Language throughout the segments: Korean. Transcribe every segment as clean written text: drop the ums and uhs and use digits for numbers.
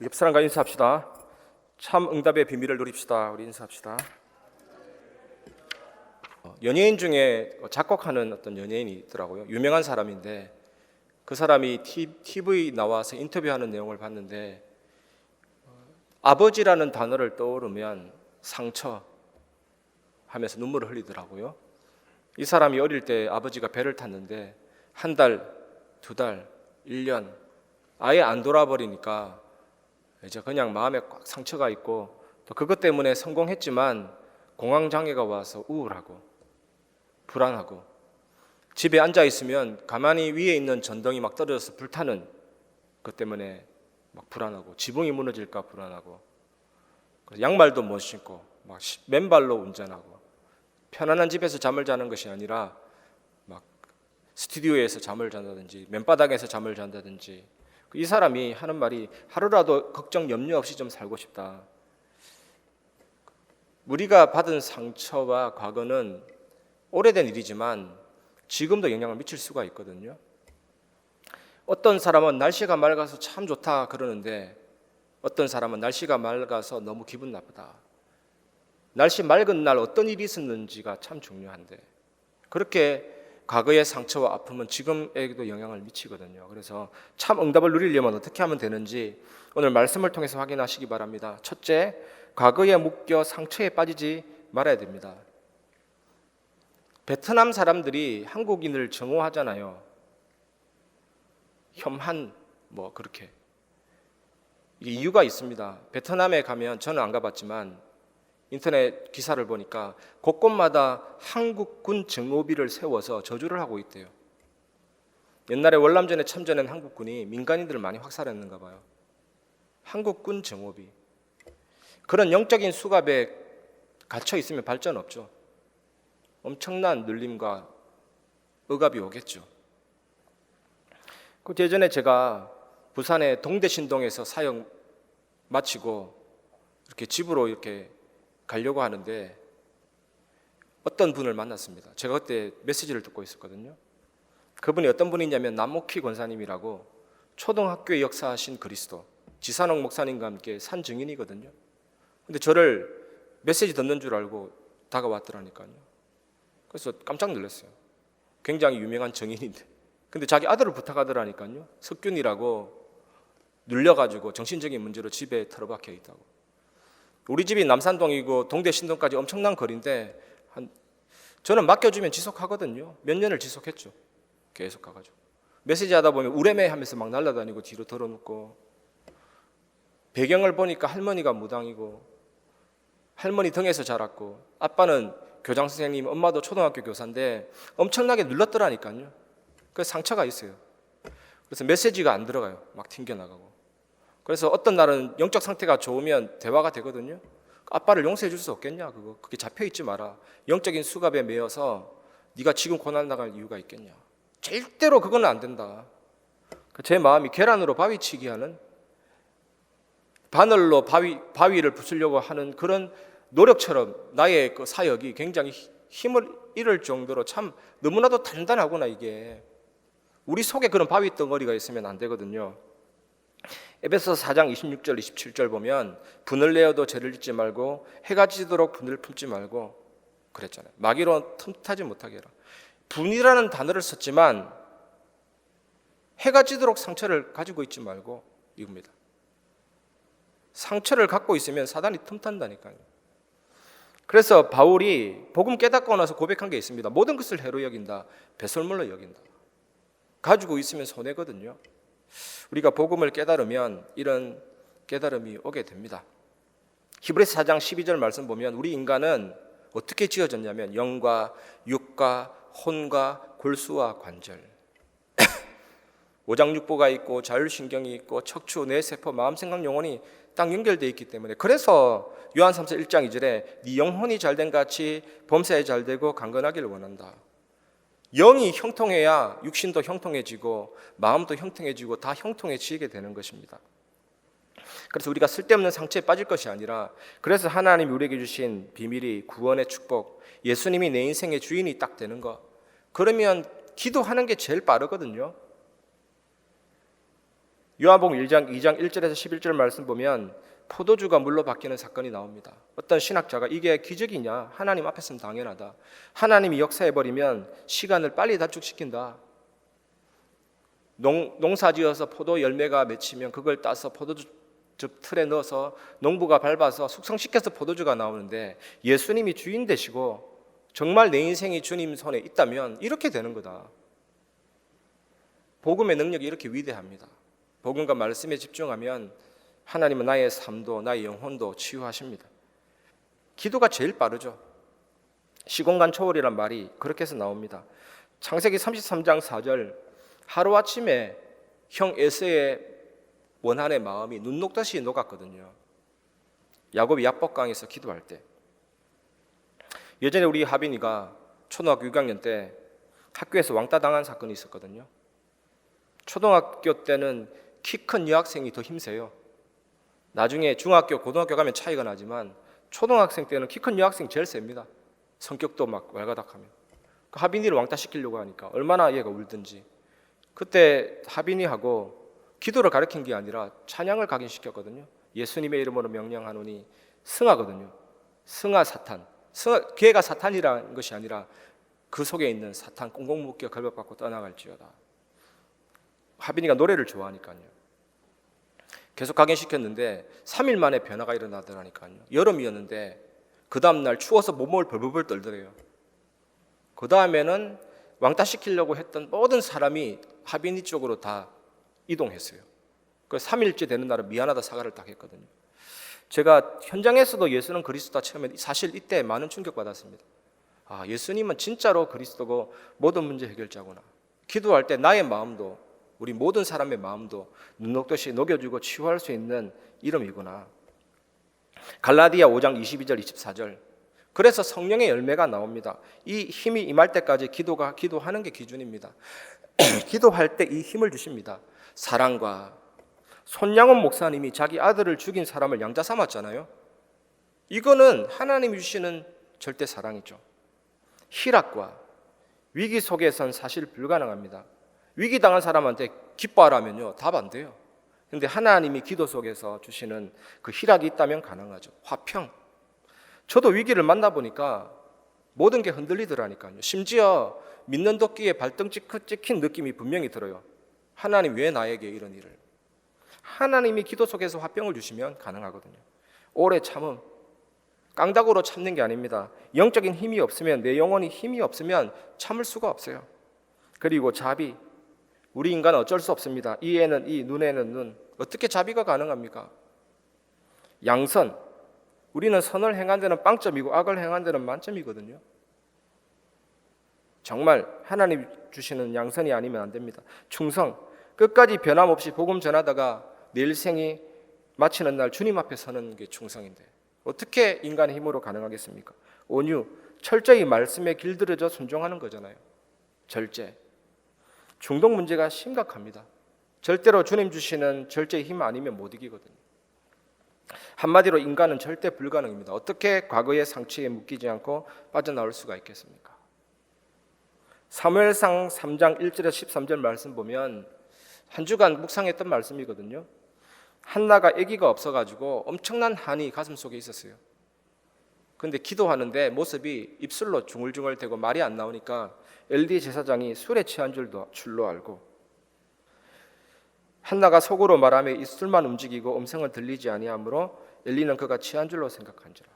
옆 사람과 인사합시다. 참 응답의 비밀을 누립시다. 우리 인사합시다. 연예인 중에 작곡하는 어떤 연예인이 있더라고요. 유명한 사람인데 그 사람이 TV 나와서 인터뷰하는 내용을 봤는데 아버지라는 단어를 떠오르면 상처 하면서 눈물을 흘리더라고요. 이 사람이 어릴 때 아버지가 배를 탔는데 한 달, 두 달, 1년 아예 안 돌아버리니까 이제 그냥 마음에 꽉 상처가 있고 또 그것 때문에 성공했지만 공황장애가 와서 우울하고 불안하고 집에 앉아 있으면 가만히 위에 있는 전등이 막 떨어져서 불타는 것 때문에 막 불안하고 지붕이 무너질까 불안하고 양말도 못 신고 막 맨발로 운전하고 편안한 집에서 잠을 자는 것이 아니라 막 스튜디오에서 잠을 잔다든지 맨바닥에서 잠을 잔다든지 이 사람이 하는 말이 하루라도 걱정 염려 없이 좀 살고 싶다. 우리가 받은 상처와 과거는 오래된 일이지만 지금도 영향을 미칠 수가 있거든요. 어떤 사람은 날씨가 맑아서 참 좋다 그러는데 어떤 사람은 날씨가 맑아서 너무 기분 나쁘다. 날씨 맑은 날 어떤 일이 있었는지가 참 중요한데 그렇게 과거의 상처와 아픔은 지금에도 영향을 미치거든요. 그래서 참 응답을 누리려면 어떻게 하면 되는지 오늘 말씀을 통해서 확인하시기 바랍니다. 첫째, 과거에 묶여 상처에 빠지지 말아야 됩니다. 베트남 사람들이 한국인을 정오하잖아요. 혐한 뭐 그렇게. 이유가 있습니다. 베트남에 가면 저는 안 가봤지만 인터넷 기사를 보니까 곳곳마다 한국군 정오비를 세워서 저주를 하고 있대요. 옛날에 월남전에 참전한 한국군이 민간인들을 많이 학살했는가 봐요. 한국군 정오비. 그런 영적인 수갑에 갇혀 있으면 발전 없죠. 엄청난 눌림과 억압이 오겠죠. 그 예전에 제가 부산의 동대신동에서 사역 마치고 이렇게 집으로 이렇게 가려고 하는데 어떤 분을 만났습니다. 제가 그때 메시지를 듣고 있었거든요. 그분이 어떤 분이냐면 남목희 권사님이라고 초등학교에 역사하신 그리스도 지산옥 목사님과 함께 산 증인이거든요. 근데 저를 메시지 듣는 줄 알고 다가왔더라니까요. 그래서 깜짝 놀랐어요. 굉장히 유명한 증인인데 근데 자기 아들을 부탁하더라니까요. 석균이라고 눌려가지고 정신적인 문제로 집에 틀어박혀 있다고. 우리 집이 남산동이고 동대신동까지 엄청난 거리인데 저는 맡겨주면 지속하거든요. 몇 년을 지속했죠. 계속 가가지고 메시지 하다 보면 우레메 하면서 막 날아다니고 뒤로 덜어눕고 배경을 보니까 할머니가 무당이고 할머니 등에서 자랐고 아빠는 교장 선생님, 엄마도 초등학교 교사인데 엄청나게 눌렀더라니까요. 그래서 상처가 있어요. 그래서 메시지가 안 들어가요. 막 튕겨나가고. 그래서 어떤 날은 영적 상태가 좋으면 대화가 되거든요. 아빠를 용서해 줄 수 없겠냐? 그게 잡혀 있지 마라. 영적인 수갑에 매여서 네가 지금 고난 나갈 이유가 있겠냐? 절대로 그건 안 된다. 제 마음이 계란으로 바위치기 하는 바늘로 바위를 부수려고 하는 그런 노력처럼 나의 그 사역이 굉장히 힘을 잃을 정도로 참 너무나도 단단하구나 이게. 우리 속에 그런 바위 덩어리가 있으면 안 되거든요. 에베소서 4장 26절 27절 보면 분을 내어도 죄를 짓지 말고 해가 지도록 분을 품지 말고 그랬잖아요. 마귀로 틈타지 못하게 해라. 분이라는 단어를 썼지만 해가 지도록 상처를 가지고 있지 말고 이겁니다. 상처를 갖고 있으면 사단이 틈탄다니까요. 그래서 바울이 복음 깨닫고 나서 고백한 게 있습니다. 모든 것을 해로 여긴다. 배설물로 여긴다. 가지고 있으면 손해거든요. 우리가 복음을 깨달으면 이런 깨달음이 오게 됩니다. 히브리서 4장 12절 말씀 보면 우리 인간은 어떻게 지어졌냐면 영과 육과 혼과 골수와 관절 오장육부가 있고 자율신경이 있고 척추, 뇌세포, 마음, 생각, 영혼이 딱 연결되어 있기 때문에 그래서 요한 3서 1장 2절에 네 영혼이 잘된 같이 범사에 잘되고 강건하기를 원한다. 영이 형통해야 육신도 형통해지고 마음도 형통해지고 다 형통해지게 되는 것입니다. 그래서 우리가 쓸데없는 상처에 빠질 것이 아니라 그래서 하나님이 우리에게 주신 비밀이 구원의 축복, 예수님이 내 인생의 주인이 딱 되는 거. 그러면 기도하는 게 제일 빠르거든요. 요한복음 1장 2장 1절에서 11절 말씀 보면 포도주가 물로 바뀌는 사건이 나옵니다. 어떤 신학자가 이게 기적이냐? 하나님 앞에서는 당연하다. 하나님이 역사해버리면 시간을 빨리 단축시킨다. 농사지어서 포도 열매가 맺히면 그걸 따서 포도주 틀에 넣어서 농부가 밟아서 숙성시켜서 포도주가 나오는데 예수님이 주인 되시고 정말 내 인생이 주님 손에 있다면 이렇게 되는 거다. 복음의 능력이 이렇게 위대합니다. 복음과 말씀에 집중하면 하나님은 나의 삶도 나의 영혼도 치유하십니다. 기도가 제일 빠르죠. 시공간 초월이란 말이 그렇게 해서 나옵니다. 창세기 33장 4절 하루아침에 형 에서의 원한의 마음이 눈 녹듯이 녹았거든요. 야곱이 야복강에서 기도할 때. 예전에 우리 하빈이가 초등학교 6학년 때 학교에서 왕따 당한 사건이 있었거든요. 초등학교 때는 키 큰 여학생이 더 힘세요. 나중에 중학교, 고등학교 가면 차이가 나지만 초등학생 때는 키 큰 여학생이 제일 셉니다. 성격도 막 왈가닥하면. 그 하빈이를 왕따 시키려고 하니까 얼마나 얘가 울든지. 그때 하빈이하고 기도를 가르친 게 아니라 찬양을 각인시켰거든요. 예수님의 이름으로 명령하노니 승하거든요. 승하 사탄. 걔가 사탄이라는 것이 아니라 그 속에 있는 사탄 꽁꽁 묶여 결박받고 떠나갈지어다. 하빈이가 노래를 좋아하니까요. 계속 각인시켰는데 3일 만에 변화가 일어나더라니까요. 여름이었는데 그 다음날 추워서 몸을 벌벌 떨더래요. 그 다음에는 왕따 시키려고 했던 모든 사람이 하빈이 쪽으로 다 이동했어요. 그 3일째 되는 날은 미안하다 사과를 딱 했거든요. 제가 현장에서도 예수는 그리스도다 처음에 사실 이때 많은 충격받았습니다. 아, 예수님은 진짜로 그리스도고 모든 문제 해결자구나. 기도할 때 나의 마음도 우리 모든 사람의 마음도 눈 녹듯이 녹여주고 치유할 수 있는 이름이구나. 갈라디아 5장 22절 24절 그래서 성령의 열매가 나옵니다. 이 힘이 임할 때까지 기도하는 게 기준입니다. 기도할 때 이 힘을 주십니다. 사랑과 손양원 목사님이 자기 아들을 죽인 사람을 양자 삼았잖아요. 이거는 하나님이 주시는 절대 사랑이죠. 희락과 위기 속에선 사실 불가능합니다. 위기 당한 사람한테 기뻐하라면요 답 안 돼요. 그런데 하나님이 기도 속에서 주시는 그 희락이 있다면 가능하죠. 화평. 저도 위기를 만나보니까 모든 게 흔들리더라니까요. 심지어 믿는 도끼에 발등 찍힌 느낌이 분명히 들어요. 하나님 왜 나에게 이런 일을. 하나님이 기도 속에서 화평을 주시면 가능하거든요. 오래 참음. 깡다구로 참는 게 아닙니다. 영적인 힘이 없으면 내 영혼이 힘이 없으면 참을 수가 없어요. 그리고 자비. 우리 인간은 어쩔 수 없습니다. 이에는 이, 눈에는 눈. 어떻게 자비가 가능합니까? 양선. 우리는 선을 행한 데는 빵점이고 악을 행한 데는 만점이거든요. 정말 하나님 주시는 양선이 아니면 안 됩니다. 충성. 끝까지 변함없이 복음 전하다가 내 일생이 마치는 날 주님 앞에 서는 게 충성인데 어떻게 인간의 힘으로 가능하겠습니까? 온유. 철저히 말씀에 길들여져 순종하는 거잖아요. 절제. 중독 문제가 심각합니다. 절대로 주님 주시는 절제의 힘 아니면 못 이기거든요. 한마디로 인간은 절대 불가능입니다. 어떻게 과거의 상처에 묶이지 않고 빠져나올 수가 있겠습니까? 사무엘상 3장 1절에서 13절 말씀 보면 한 주간 묵상했던 말씀이거든요. 한나가 아기가 없어가지고 엄청난 한이 가슴 속에 있었어요. 그런데 기도하는데 모습이 입술로 중얼중얼 대고 말이 안 나오니까 엘리 제사장이 술에 취한 줄로 알고 한나가 속으로 말하며 입술만 움직이고 음성은 들리지 아니하므로 엘리는 그가 취한 줄로 생각한지라.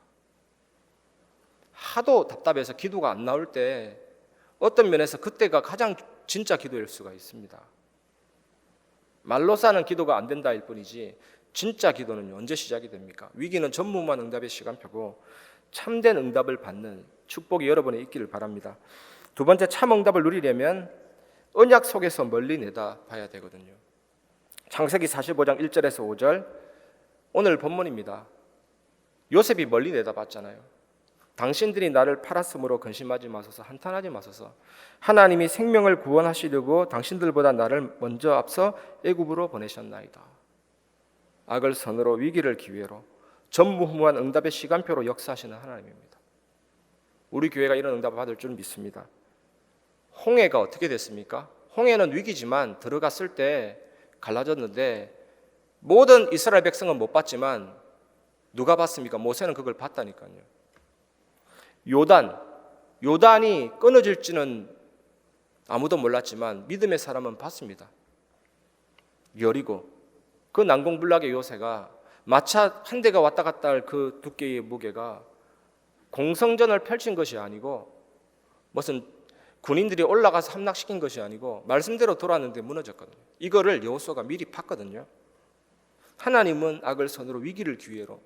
하도 답답해서 기도가 안 나올 때 어떤 면에서 그때가 가장 진짜 기도일 수가 있습니다. 말로 사는 기도가 안 된다일 뿐이지 진짜 기도는 언제 시작이 됩니까? 위기는 전무후무한 응답의 시간표고 참된 응답을 받는 축복이 여러분에 있기를 바랍니다. 두 번째 참 응답을 누리려면 언약 속에서 멀리 내다봐야 되거든요. 창세기 45장 1절에서 5절 오늘 본문입니다. 요셉이 멀리 내다봤잖아요. 당신들이 나를 팔았으므로 근심하지 마소서, 한탄하지 마소서. 하나님이 생명을 구원하시려고 당신들보다 나를 먼저 앞서 애굽으로 보내셨나이다. 악을 선으로 위기를 기회로 전무후무한 응답의 시간표로 역사하시는 하나님입니다. 우리 교회가 이런 응답을 받을 줄 믿습니다. 홍해가 어떻게 됐습니까? 홍해는 위기지만 들어갔을 때 갈라졌는데 모든 이스라엘 백성은 못 봤지만 누가 봤습니까? 모세는 그걸 봤다니까요. 요단이 끊어질지는 아무도 몰랐지만 믿음의 사람은 봤습니다. 여리고 그 난공불락의 요새가 마차 한 대가 왔다 갔다 할 그 두께의 무게가 공성전을 펼친 것이 아니고 무슨 군인들이 올라가서 함락시킨 것이 아니고 말씀대로 돌았는데 무너졌거든요. 이거를 여호수아가 미리 팠거든요. 하나님은 악을 선으로 위기를 기회로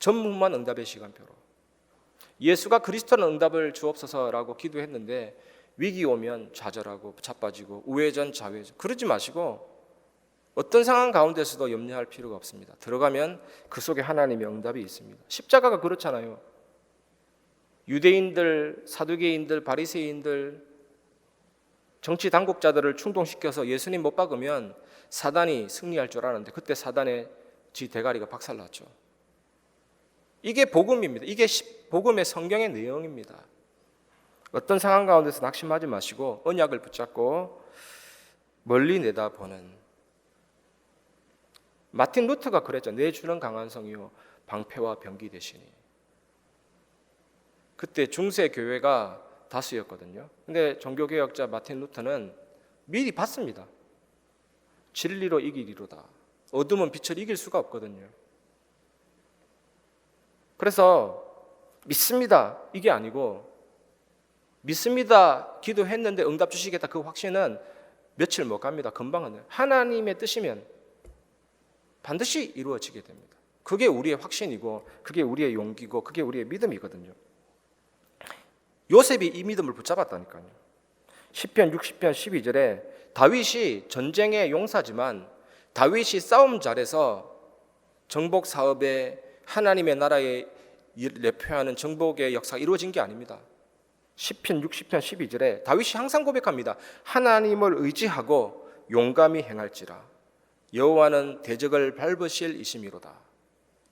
전무후무한 응답의 시간표로 예수가 그리스도는 응답을 주옵소서라고 기도했는데 위기 오면 좌절하고 자빠지고 우회전 좌회전 그러지 마시고 어떤 상황 가운데서도 염려할 필요가 없습니다. 들어가면 그 속에 하나님의 응답이 있습니다. 십자가가 그렇잖아요. 유대인들, 사두개인들, 바리새인들, 정치 당국자들을 충동시켜서 예수님 못 박으면 사단이 승리할 줄 알았는데 그때 사단의 지 대가리가 박살났죠. 이게 복음입니다. 이게 복음의 성경의 내용입니다. 어떤 상황 가운데서 낙심하지 마시고 언약을 붙잡고 멀리 내다보는 마틴 루터가 그랬죠. 내 주는 강한 성이요 방패와 병기 되시니. 그때 중세 교회가 다수였거든요. 근데 종교개혁자 마틴 루터는 미리 봤습니다. 진리로 이기리로다. 어둠은 빛을 이길 수가 없거든요. 그래서 믿습니다. 이게 아니고 믿습니다. 기도했는데 응답 주시겠다. 그 확신은 며칠 못 갑니다. 금방은. 하나님의 뜻이면 반드시 이루어지게 됩니다. 그게 우리의 확신이고 그게 우리의 용기고 그게 우리의 믿음이거든요. 요셉이 이 믿음을 붙잡았다니까요. 시편 60편 12절에 다윗이 전쟁의 용사지만 다윗이 싸움 잘해서 정복 사업에 하나님의 나라에 내표하는 정복의 역사가 이루어진 게 아닙니다. 시편 60편 12절에 다윗이 항상 고백합니다. 하나님을 의지하고 용감히 행할지라 여호와는 대적을 밟으실 이심이로다.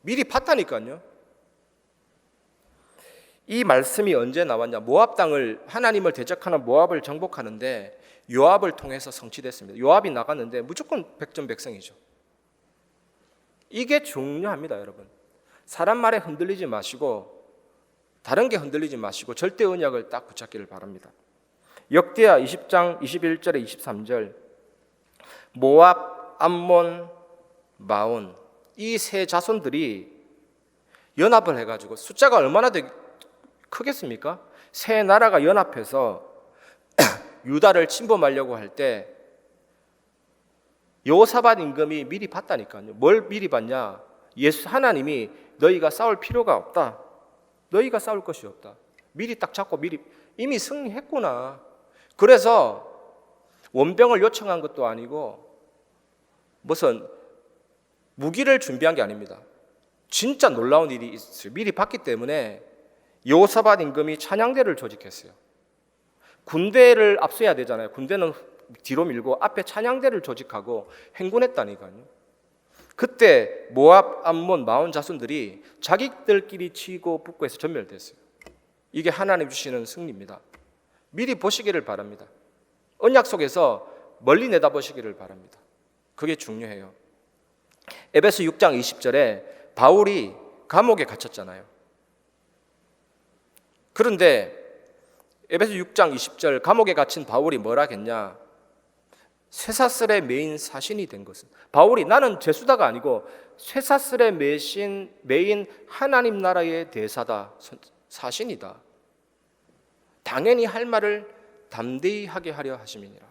미리 봤다니까요. 이 말씀이 언제 나왔냐? 모압 땅을 하나님을 대적하는 모압을 정복하는데 요압을 통해서 성취됐습니다. 요압이 나갔는데 무조건 백전백승이죠. 이게 중요합니다, 여러분. 사람 말에 흔들리지 마시고 다른 게 흔들리지 마시고 절대 언약을 딱 붙잡기를 바랍니다. 역대하 20장 21절에 23절 모압, 암몬, 마온 이 세 자손들이 연합을 해가지고 숫자가 얼마나 크겠습니까? 세 나라가 연합해서 유다를 침범하려고 할 때 여호사밧 임금이 미리 봤다니까요. 뭘 미리 봤냐? 하나님이 너희가 싸울 필요가 없다. 너희가 싸울 것이 없다. 미리 딱 잡고 이미 승리했구나. 그래서 원병을 요청한 것도 아니고 무슨 무기를 준비한 게 아닙니다. 진짜 놀라운 일이 있어요. 미리 봤기 때문에 여호사밧 임금이 찬양대를 조직했어요. 군대를 앞서야 되잖아요. 군대는 뒤로 밀고 앞에 찬양대를 조직하고 행군했다니까요. 그때 모압, 암몬, 마온 자손들이 자기들끼리 치고 붙고 해서 전멸됐어요. 이게 하나님 주시는 승리입니다. 미리 보시기를 바랍니다. 언약 속에서 멀리 내다보시기를 바랍니다. 그게 중요해요. 에베소 6장 20절에 바울이 감옥에 갇혔잖아요. 그런데 에베소 6장 20절 감옥에 갇힌 바울이 뭐라 했냐? 쇠사슬에 매인 사신이 된 것은 바울이 나는 죄수다가 아니고 쇠사슬에 매인 하나님 나라의 대사다, 사신이다. 당연히 할 말을 담대히 하게 하려 하심이니라.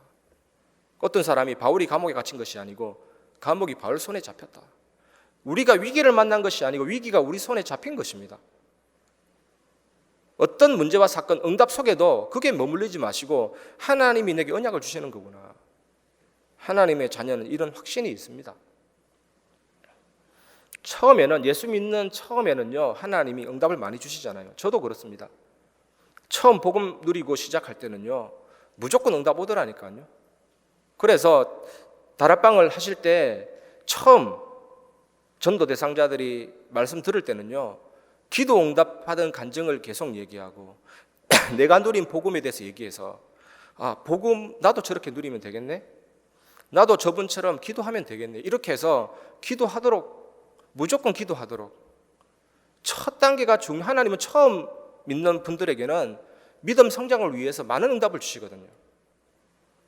어떤 사람이 바울이 감옥에 갇힌 것이 아니고 감옥이 바울 손에 잡혔다. 우리가 위기를 만난 것이 아니고 위기가 우리 손에 잡힌 것입니다. 어떤 문제와 사건, 응답 속에도 그게 머물리지 마시고 하나님이 내게 언약을 주시는 거구나. 하나님의 자녀는 이런 확신이 있습니다. 처음에는 예수 믿는 처음에는요 하나님이 응답을 많이 주시잖아요. 저도 그렇습니다. 처음 복음 누리고 시작할 때는요 무조건 응답 오더라니까요. 그래서 다락방을 하실 때 처음 전도 대상자들이 말씀 들을 때는요 기도 응답하던 간증을 계속 얘기하고 내가 누린 복음에 대해서 얘기해서 복음 나도 저렇게 누리면 되겠네. 나도 저분처럼 기도하면 되겠네. 이렇게 해서 기도하도록, 무조건 기도하도록. 첫 단계가 하나님은 처음 믿는 분들에게는 믿음 성장을 위해서 많은 응답을 주시거든요.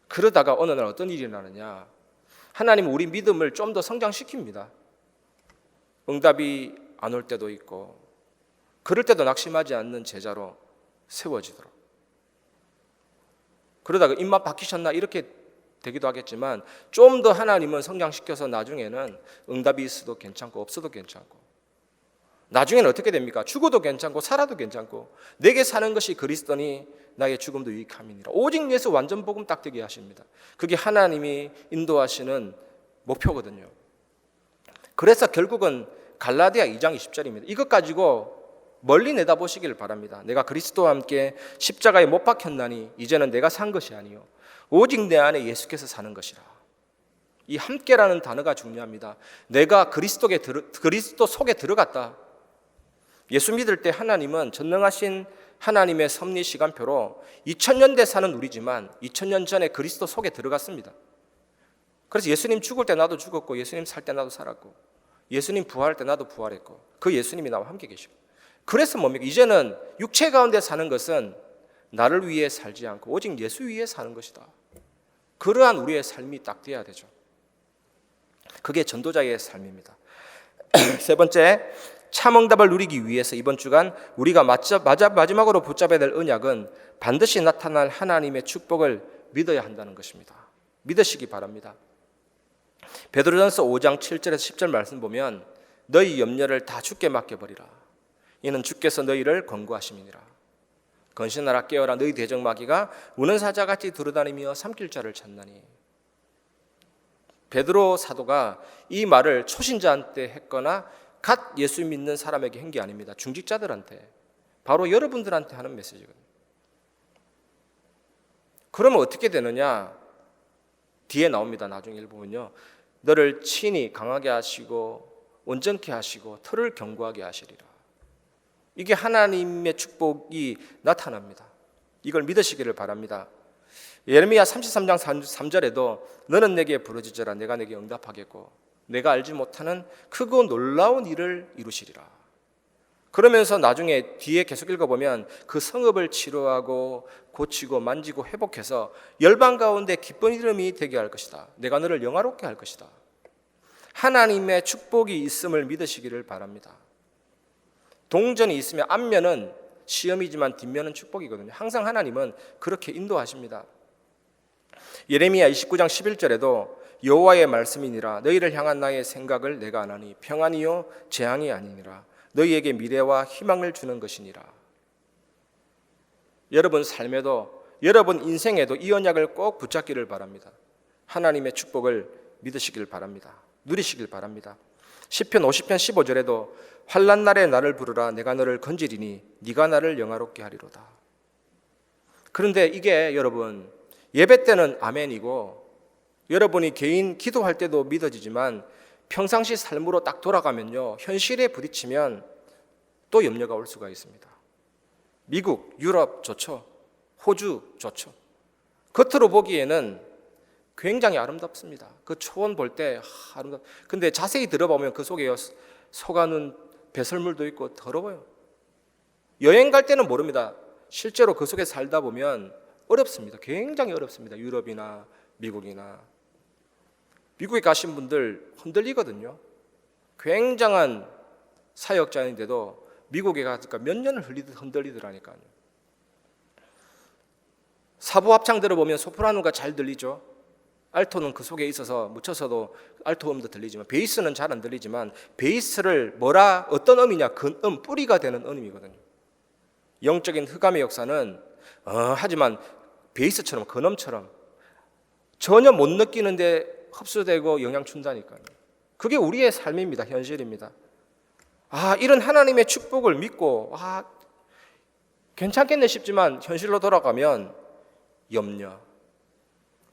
그러다가 어느 날 어떤 일이 일어나느냐, 하나님은 우리 믿음을 좀 더 성장시킵니다. 응답이 안 올 때도 있고, 그럴 때도 낙심하지 않는 제자로 세워지도록. 그러다가 입맛 바뀌셨나 이렇게 되기도 하겠지만, 좀 더 하나님은 성장시켜서 나중에는 응답이 있어도 괜찮고 없어도 괜찮고, 나중에는 어떻게 됩니까? 죽어도 괜찮고 살아도 괜찮고, 내게 사는 것이 그리스도니 나의 죽음도 유익함이니라. 오직 예수 완전 복음 딱 되게 하십니다. 그게 하나님이 인도하시는 목표거든요. 그래서 결국은 갈라디아 2장 20절입니다. 이것 가지고 멀리 내다보시기를 바랍니다. 내가 그리스도와 함께 십자가에 못 박혔나니 이제는 내가 산 것이 아니요 오직 내 안에 예수께서 사는 것이라. 이 함께라는 단어가 중요합니다. 내가 그리스도 속에 들어갔다. 예수 믿을 때 하나님은 전능하신 하나님의 섭리 시간표로 2000년대 사는 우리지만 2000년 전에 그리스도 속에 들어갔습니다. 그래서 예수님 죽을 때 나도 죽었고, 예수님 살 때 나도 살았고, 예수님 부활할 때 나도 부활했고, 그 예수님이 나와 함께 계시고. 그래서 뭡니까? 이제는 육체 가운데 사는 것은 나를 위해 살지 않고 오직 예수 위해 사는 것이다. 그러한 우리의 삶이 딱 돼야 되죠. 그게 전도자의 삶입니다. 세 번째, 참응답을 누리기 위해서 이번 주간 우리가 마지막으로 붙잡아야 될 언약은 반드시 나타날 하나님의 축복을 믿어야 한다는 것입니다. 믿으시기 바랍니다. 베드로전서 5장 7절에서 10절 말씀 보면 너희 염려를 다 주께 맡겨버리라. 이는 주께서 너희를 권고하심이니라. 건신하라 깨어라 너희 대적마귀가 우는 사자같이 두루다니며 삼킬 자를 찾나니. 베드로 사도가 이 말을 초신자한테 했거나 갓 예수 믿는 사람에게 한 게 아닙니다. 중직자들한테, 바로 여러분들한테 하는 메시지거든요. 그러면 어떻게 되느냐? 뒤에 나옵니다. 나중에 읽어보면요, 너를 친히 강하게 하시고 온전케 하시고 털을 견고하게 하시리라. 이게 하나님의 축복이 나타납니다. 이걸 믿으시기를 바랍니다. 예레미야 33장 3절에도 너는 내게 부르짖으라 내가 내게 응답하겠고 내가 알지 못하는 크고 놀라운 일을 이루시리라. 그러면서 나중에 뒤에 계속 읽어보면 그 성읍을 치료하고 고치고 만지고 회복해서 열방 가운데 기쁜 이름이 되게 할 것이다. 내가 너를 영화롭게 할 것이다. 하나님의 축복이 있음을 믿으시기를 바랍니다. 동전이 있으면 앞면은 시험이지만 뒷면은 축복이거든요. 항상 하나님은 그렇게 인도하십니다. 예레미야 29장 11절에도 여호와의 말씀이니라 너희를 향한 나의 생각을 내가 아나니 평안이요 재앙이 아니니라 너희에게 미래와 희망을 주는 것이니라. 여러분 삶에도 여러분 인생에도 이 언약을 꼭 붙잡기를 바랍니다. 하나님의 축복을 믿으시길 바랍니다. 누리시길 바랍니다. 시편 50편 15절에도 환난 날에 나를 부르라 내가 너를 건지리니 네가 나를 영화롭게 하리로다. 그런데 이게 여러분 예배 때는 아멘이고 여러분이 개인 기도할 때도 믿어지지만 평상시 삶으로 딱 돌아가면요 현실에 부딪히면 또 염려가 올 수가 있습니다. 미국, 유럽 좋죠. 호주 좋죠. 겉으로 보기에는 굉장히 아름답습니다. 그 초원 볼 때 아름답. 근데 자세히 들어보면 그 속에 속아는 배설물도 있고 더러워요. 여행 갈 때는 모릅니다. 실제로 그 속에 살다 보면 어렵습니다. 굉장히 어렵습니다. 유럽이나 미국이나. 미국에 가신 분들 흔들리거든요. 굉장한 사역자인데도 미국에 가니까 몇 년을 흔들리더라니까요. 사부 합창 들어보면 소프라노가 잘 들리죠. 알토는 그 속에 있어서 묻혀서도 알토 음도 들리지만 베이스는 잘 안 들리지만 베이스를 어떤 음이냐? 근음, 뿌리가 되는 음이거든요. 영적인 흑암의 역사는 하지만 베이스처럼 근음처럼 전혀 못 느끼는데 흡수되고 영향 준다니까요. 그게 우리의 삶입니다. 현실입니다. 이런 하나님의 축복을 믿고 괜찮겠네 싶지만 현실로 돌아가면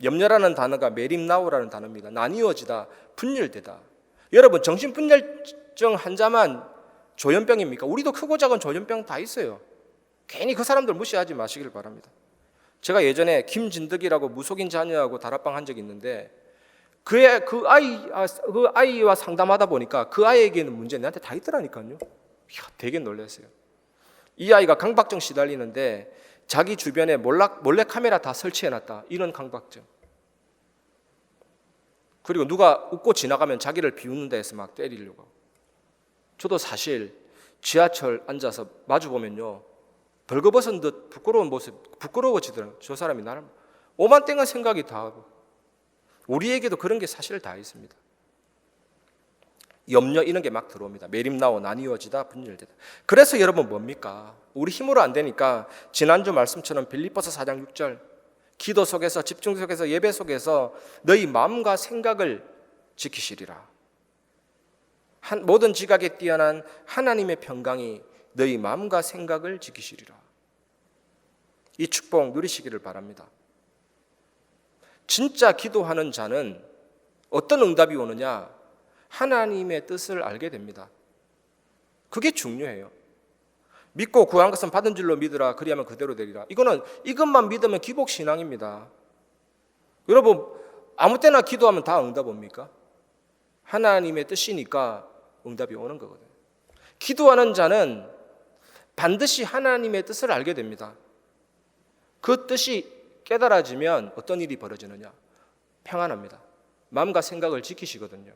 염려라는 단어가 메림나우라는 단어입니다. 나뉘어지다, 분열되다. 여러분 정신분열증 환자만 조현병입니까? 우리도 크고 작은 조현병 다 있어요. 괜히 그 사람들 무시하지 마시길 바랍니다. 제가 예전에 김진덕이라고 무속인 자녀하고 다락방 한 적이 있는데 그 아이와 상담하다 보니까 그 아이에게는 문제 내한테 다 있더라니까요. 이야, 되게 놀랐어요. 이 아이가 강박증 시달리는데 자기 주변에 몰래 카메라 다 설치해놨다. 이런 강박증. 그리고 누가 웃고 지나가면 자기를 비웃는다 해서 막 때리려고. 저도 사실 지하철 앉아서 마주보면요, 벌거벗은 듯 부끄러운 모습, 부끄러워지더라고요. 저 사람이 나를 오만땡한 생각이 다 하고. 우리에게도 그런 게 사실 다 있습니다. 염려 이런 게 막 들어옵니다. 매림나오 나뉘어지다 분열되다. 그래서 여러분 뭡니까? 우리 힘으로 안 되니까 지난주 말씀처럼 빌립보서 4장 6절 기도 속에서 집중 속에서 예배 속에서 너희 마음과 생각을 지키시리라. 모든 지각에 뛰어난 하나님의 평강이 너희 마음과 생각을 지키시리라. 이 축복 누리시기를 바랍니다. 진짜 기도하는 자는 어떤 응답이 오느냐? 하나님의 뜻을 알게 됩니다. 그게 중요해요. 믿고 구한 것은 받은 줄로 믿으라. 그리하면 그대로 되리라. 이것만 믿으면 기복신앙입니다. 여러분, 아무 때나 기도하면 다 응답 옵니까? 하나님의 뜻이니까 응답이 오는 거거든요. 기도하는 자는 반드시 하나님의 뜻을 알게 됩니다. 그 뜻이 깨달아지면 어떤 일이 벌어지느냐? 평안합니다. 마음과 생각을 지키시거든요.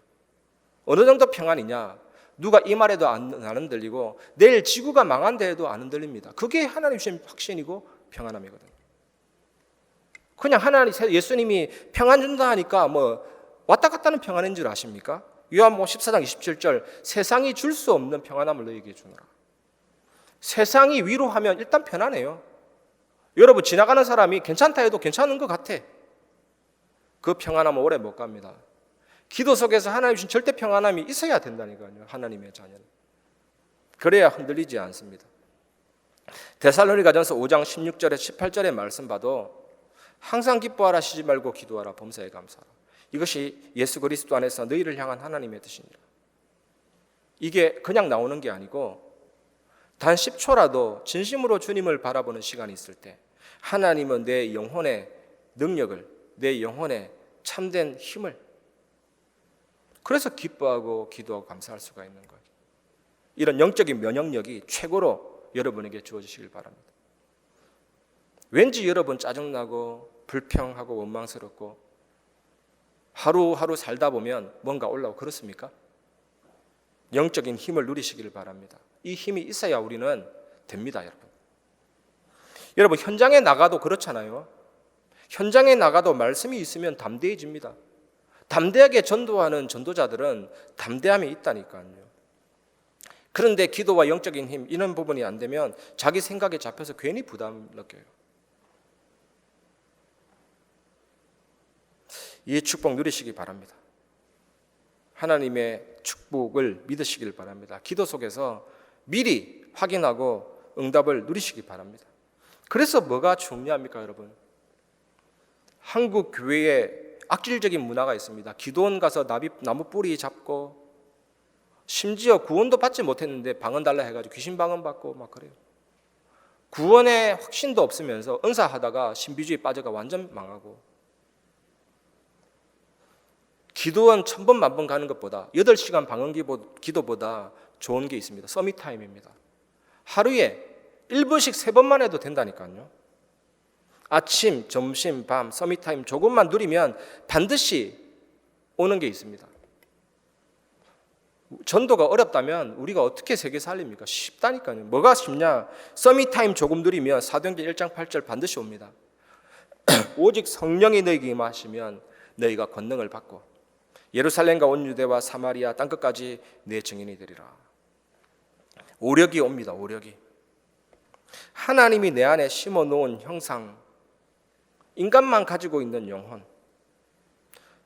어느 정도 평안이냐? 누가 이 말에도 안 흔들리고 내일 지구가 망한다 해도 안 흔들립니다. 그게 하나님 주신 확신이고 평안함이거든요. 그냥 예수님이 평안 준다 하니까 뭐 왔다 갔다 하는 평안인 줄 아십니까? 요한복음 14장 27절 세상이 줄 수 없는 평안함을 너희에게 주노라. 세상이 위로하면 일단 편안해요. 여러분, 지나가는 사람이 괜찮다 해도 괜찮은 것 같아. 그 평안함은 오래 못 갑니다. 기도 속에서 하나님 주신 절대 평안함이 있어야 된다니까요. 하나님의 자녀는. 그래야 흔들리지 않습니다. 데살로니가전서 5장 16절에 18절의 말씀 봐도 항상 기뻐하라, 쉬지 말고 기도하라, 범사에 감사하라. 이것이 예수 그리스도 안에서 너희를 향한 하나님의 뜻이니라. 이게 그냥 나오는 게 아니고 단 10초라도 진심으로 주님을 바라보는 시간이 있을 때 하나님은 내 영혼의 능력을, 내 영혼의 참된 힘을, 그래서 기뻐하고 기도하고 감사할 수가 있는 거예요. 이런 영적인 면역력이 최고로 여러분에게 주어지시길 바랍니다. 왠지 여러분 짜증나고 불평하고 원망스럽고 하루하루 살다 보면 뭔가 올라오고 그렇습니까? 영적인 힘을 누리시기를 바랍니다. 이 힘이 있어야 우리는 됩니다, 여러분. 여러분, 현장에 나가도 그렇잖아요. 현장에 나가도 말씀이 있으면 담대해집니다. 담대하게 전도하는 전도자들은 담대함이 있다니까요. 그런데 기도와 영적인 힘 이런 부분이 안 되면 자기 생각에 잡혀서 괜히 부담 느껴요. 이 축복 누리시기 바랍니다. 하나님의 축복을 믿으시길 바랍니다. 기도 속에서 미리 확인하고 응답을 누리시기 바랍니다. 그래서 뭐가 중요합니까, 여러분? 한국 교회에 악질적인 문화가 있습니다. 기도원 가서 나무 뿌리 잡고 심지어 구원도 받지 못했는데 방언 달라 해가지고 귀신 방언 받고 막 그래요. 구원의 확신도 없으면서 은사하다가 신비주의 빠져가 완전 망하고, 기도원 1000번 만번 가는 것보다 8시간 방언 기도보다 좋은 게 있습니다. 서밋타임입니다. 하루에 1분씩 3번만 해도 된다니까요. 아침, 점심, 밤 서밋타임 조금만 누리면 반드시 오는 게 있습니다. 전도가 어렵다면 우리가 어떻게 세계 살립니까? 쉽다니까요. 뭐가 쉽냐? 서밋타임 조금 누리면 사도행전 1장 8절 반드시 옵니다. 오직 성령이 너희에게 임하시면 너희가 권능을 받고 예루살렘과 온 유대와 사마리아 땅끝까지 내 증인이 되리라. 오력이 옵니다. 오력이. 하나님이 내 안에 심어놓은 형상, 인간만 가지고 있는 영혼.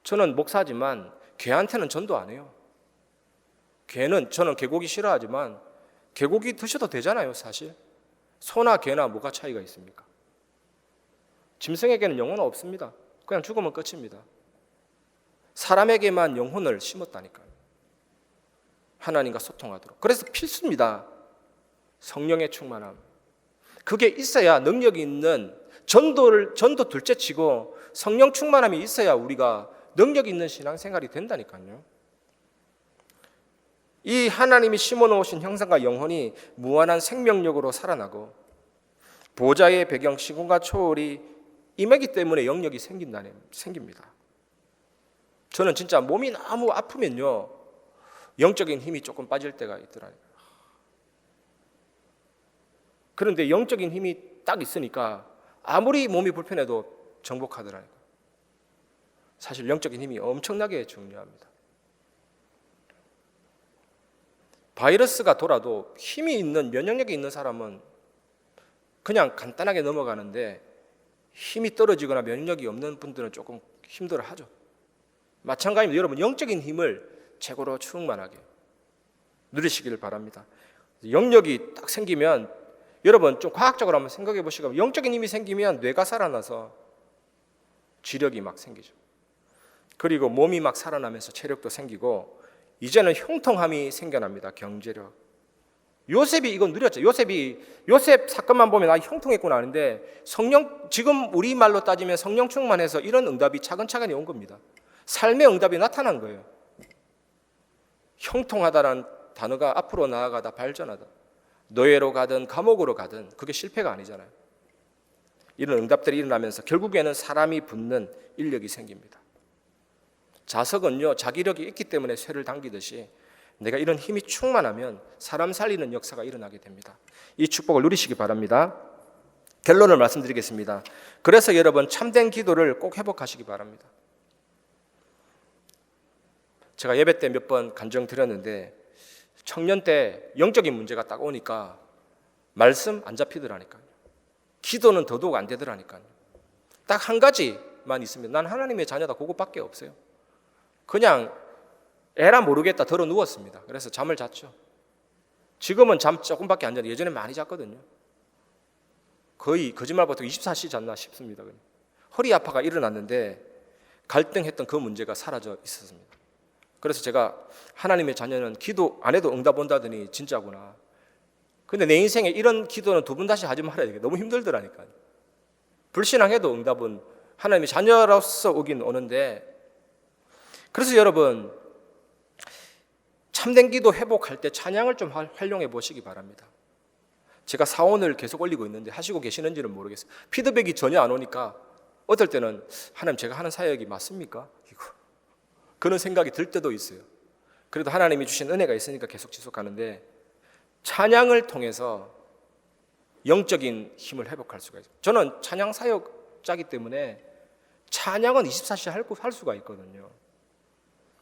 저는 목사지만 개한테는 전도 안 해요. 저는 개고기 싫어하지만 개고기 드셔도 되잖아요, 사실. 소나 개나 뭐가 차이가 있습니까? 짐승에게는 영혼은 없습니다. 그냥 죽으면 끝입니다. 사람에게만 영혼을 심었다니까요. 하나님과 소통하도록. 그래서 필수입니다. 성령의 충만함. 그게 있어야 능력이 있는 전도 둘째치고 성령 충만함이 있어야 우리가 능력 있는 신앙생활이 된다니까요. 이 하나님이 심어놓으신 형상과 영혼이 무한한 생명력으로 살아나고 보좌의 배경 시공과 초월이 임하기 때문에 영역이 생깁니다. 저는 진짜 몸이 너무 아프면요, 영적인 힘이 조금 빠질 때가 있더라고요. 그런데 영적인 힘이 딱 있으니까 아무리 몸이 불편해도 정복하더라고요. 사실 영적인 힘이 엄청나게 중요합니다. 바이러스가 돌아도 힘이 있는, 면역력이 있는 사람은 그냥 간단하게 넘어가는데 힘이 떨어지거나 면역력이 없는 분들은 조금 힘들어하죠. 마찬가지입니다. 여러분, 영적인 힘을 최고로 충만하게 누리시기를 바랍니다. 영역이 딱 생기면 여러분 좀 과학적으로 한번 생각해 보시고, 영적인 힘이 생기면 뇌가 살아나서 지력이 막 생기죠. 그리고 몸이 막 살아나면서 체력도 생기고, 이제는 형통함이 생겨납니다. 경제력. 요셉이 이건 누렸죠. 요셉 사건만 보면 형통했구나 하는데, 지금 우리말로 따지면 성령 충만해서 이런 응답이 차근차근히 온 겁니다. 삶의 응답이 나타난 거예요. 형통하다라는 단어가 앞으로 나아가다 발전하다, 노예로 가든 감옥으로 가든 그게 실패가 아니잖아요. 이런 응답들이 일어나면서 결국에는 사람이 붙는 인력이 생깁니다. 자석은요, 자기력이 있기 때문에 쇠를 당기듯이 내가 이런 힘이 충만하면 사람 살리는 역사가 일어나게 됩니다. 이 축복을 누리시기 바랍니다. 결론을 말씀드리겠습니다. 그래서 여러분, 참된 기도를 꼭 회복하시기 바랍니다. 제가 예배 때 몇 번 간증 드렸는데, 청년 때 영적인 문제가 딱 오니까 말씀 안 잡히더라니까요. 기도는 더더욱 안 되더라니까요. 딱 한 가지만 있으면 난 하나님의 자녀다, 그거밖에 없어요. 그냥 에라 모르겠다 덜어 누웠습니다. 그래서 잠을 잤죠. 지금은 잠 조금밖에 안 자는데 예전에 많이 잤거든요. 거의 거짓말부터 24시간 잤나 싶습니다. 허리 아파가 일어났는데 갈등했던 그 문제가 사라져 있었습니다. 그래서 제가 하나님의 자녀는 기도 안 해도 응답 온다더니 진짜구나. 근데 내 인생에 이런 기도는 두 번 다시 하지 말아야 되겠다. 너무 힘들더라니까요. 불신앙해도 응답은 하나님의 자녀로서 오긴 오는데, 그래서 여러분, 참된 기도 회복할 때 찬양을 좀 활용해 보시기 바랍니다. 제가 사원을 계속 올리고 있는데 하시고 계시는지는 모르겠어요. 피드백이 전혀 안 오니까 어떨 때는 하나님, 제가 하는 사역이 맞습니까? 그런 생각이 들 때도 있어요. 그래도 하나님이 주신 은혜가 있으니까 계속 지속하는데, 찬양을 통해서 영적인 힘을 회복할 수가 있어요. 저는 찬양 사역자이기 때문에 찬양은 24시간 할 수가 있거든요.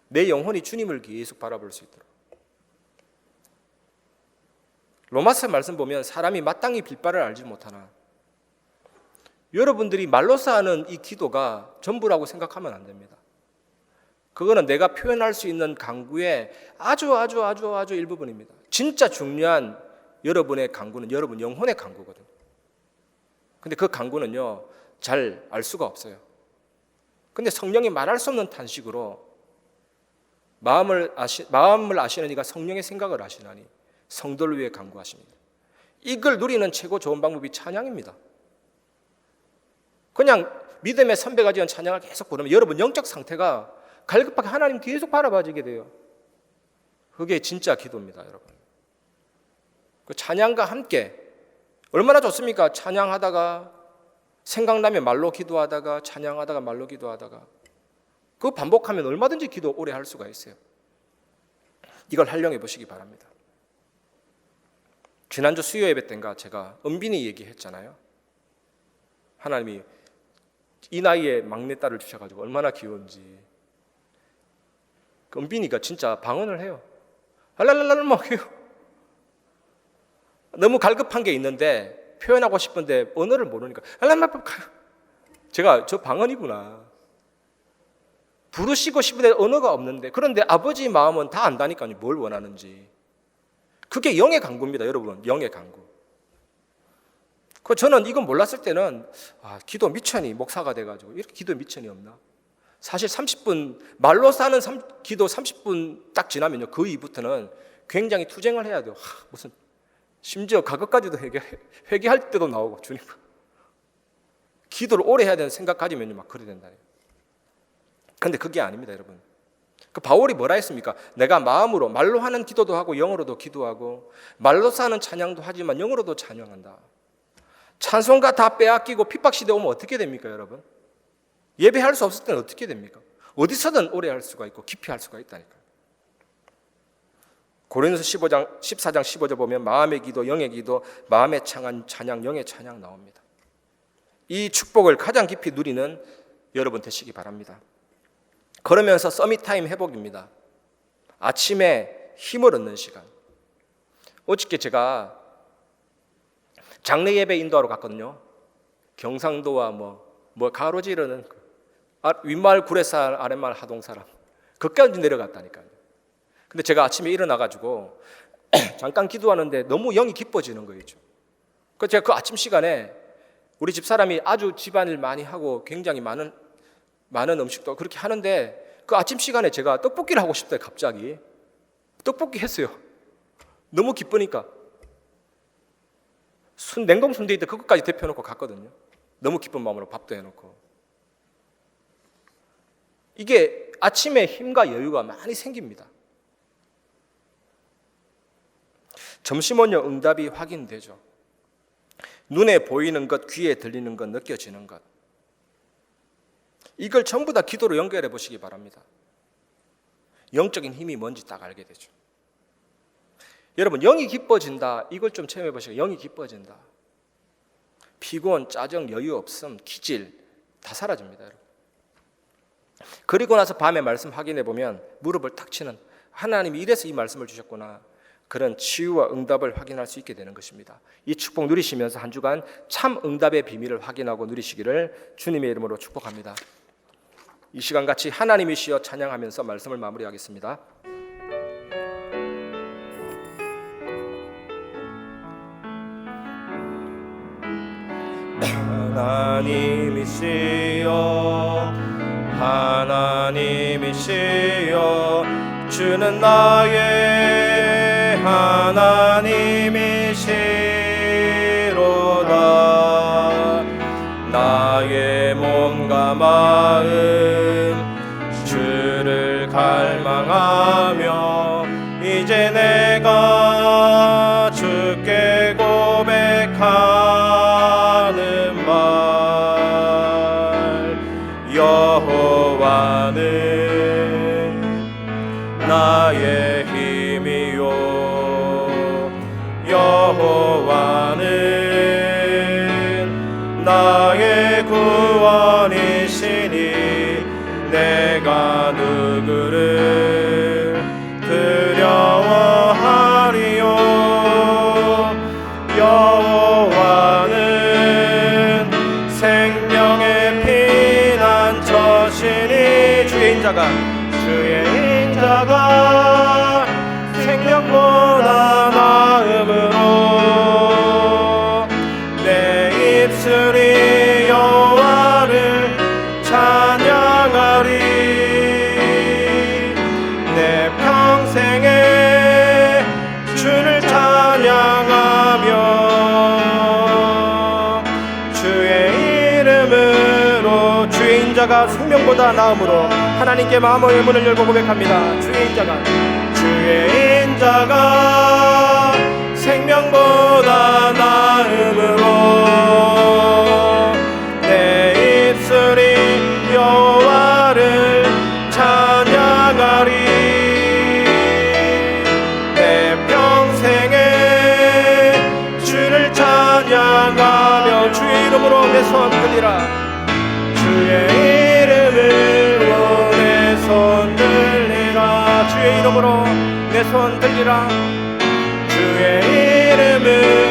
내 영혼이 주님을 계속 바라볼 수 있도록. 로마서 말씀 보면 사람이 마땅히 빌 바를 알지 못하나, 여러분들이 말로써 하는 이 기도가 전부라고 생각하면 안 됩니다. 그거는 내가 표현할 수 있는 강구의 아주 일부분입니다. 진짜 중요한 여러분의 강구는 여러분 영혼의 강구거든요. 근데 그 강구는요, 잘 알 수가 없어요. 근데 성령이 말할 수 없는 탄식으로 마음을 아시는 이가 성령의 생각을 아시나니 성도를 위해 간구하십니다. 이걸 누리는 최고 좋은 방법이 찬양입니다. 그냥 믿음의 선배가 지은 찬양을 계속 부르면 여러분 영적 상태가 갈급하게 하나님 계속 바라봐지게 돼요. 그게 진짜 기도입니다, 여러분. 그 찬양과 함께 얼마나 좋습니까? 찬양하다가 생각나면 말로 기도하다가, 찬양하다가 말로 기도하다가, 그 반복하면 얼마든지 기도 오래 할 수가 있어요. 이걸 활용해 보시기 바랍니다. 지난주 수요 예배 때인가 제가 은빈이 얘기했잖아요. 하나님이 이 나이에 막내딸을 주셔가지고 얼마나 귀여운지. 그 은빈이가 진짜 방언을 해요. 할랄랄랄 막 해요. 너무 갈급한 게 있는데 표현하고 싶은데 언어를 모르니까 할랄랄랄. 제가 저 방언이구나. 부르시고 싶은데 언어가 없는데, 그런데 아버지 마음은 다 안다니까요. 뭘 원하는지. 그게 영의 간구입니다, 여러분. 영의 간구. 저는 이건 몰랐을 때는 기도 미천이 목사가 돼가지고 이렇게 기도 미천이 없나? 사실 30분 말로 사는 기도 30분 딱 지나면요, 그 이후부터는 굉장히 투쟁을 해야 돼요. 무슨 심지어 과거까지도 회개할 때도 나오고, 주님 기도를 오래 해야 되는 생각 가지면요 막 그래 된다니까. 그런데 그게 아닙니다, 여러분. 그 바울이 뭐라 했습니까? 내가 마음으로 말로 하는 기도도 하고 영어로도 기도하고 말로 사는 찬양도 하지만 영어로도 찬양한다. 찬송가 다 빼앗기고 핍박시대 오면 어떻게 됩니까, 여러분? 예배할 수 없을 때는 어떻게 됩니까? 어디서든 오래 할 수가 있고 깊이 할 수가 있다니까요. 고린도서 14장 15절 보면 마음의 기도, 영의 기도, 마음의 찬양, 영의 찬양 나옵니다. 이 축복을 가장 깊이 누리는 여러분 되시기 바랍니다. 그러면서 서밋타임 회복입니다. 아침에 힘을 얻는 시간. 어저께 제가 장례 예배 인도하러 갔거든요. 경상도와 뭐 가로지르는 윗마을 구례살 아랫마을 하동사람 거기까지 내려갔다니까요. 근데 제가 아침에 일어나가지고 잠깐 기도하는데 너무 영이 기뻐지는 거죠. 그래서 제가 그 아침 시간에 우리 집사람이 아주 집안일 많이 하고 굉장히 많은 음식도 그렇게 하는데 그 아침 시간에 제가 떡볶이를 하고 싶다 갑자기 떡볶이 했어요. 너무 기쁘니까 냉동 순대인데 그것까지 데펴놓고 갔거든요. 너무 기쁜 마음으로 밥도 해놓고. 이게 아침에 힘과 여유가 많이 생깁니다. 점심은요, 응답이 확인되죠. 눈에 보이는 것, 귀에 들리는 것, 느껴지는 것, 이걸 전부 다 기도로 연결해 보시기 바랍니다. 영적인 힘이 뭔지 딱 알게 되죠. 여러분, 영이 기뻐진다, 이걸 좀 체험해 보시고. 영이 기뻐진다, 피곤, 짜증, 여유 없음, 기질 다 사라집니다, 여러분. 그리고 나서 밤에 말씀 확인해 보면 무릎을 탁 치는, 하나님이 이래서 이 말씀을 주셨구나, 그런 치유와 응답을 확인할 수 있게 되는 것입니다. 이 축복 누리시면서 한 주간 참 응답의 비밀을 확인하고 누리시기를 주님의 이름으로 축복합니다. 이 시간 같이 하나님이시여 찬양하면서 말씀을 마무리하겠습니다. 하나님이시여 주는 나의 하나님이시로다. 나의 몸과 마음 주를 갈망하며 이제 내가 주께 고백하는 말, 여호와는 나의 힘이요 여호와는 나의 구원이시니 내가 누구를 두려워하리요. 여호와는 생명의 피난처시니 주의 인자가 생명보다 나음으로 내 입술이 여호와를 찬양하리. 내 평생에 주를 찬양하며 주의 이름으로, 주의 인자가 생명보다 나음으로 하나님께 마음의 문을 열고 고백합니다. 주의 인자가 생명보다 나음으로 내 입술이 여호와를 찬양하리. 내 평생에 주를 찬양하며 주의 이름으로 내 손 들리라. 주의 이름으로 내 손 들리라. 주의 이름으로 내 손 들리라. 주의 이름으로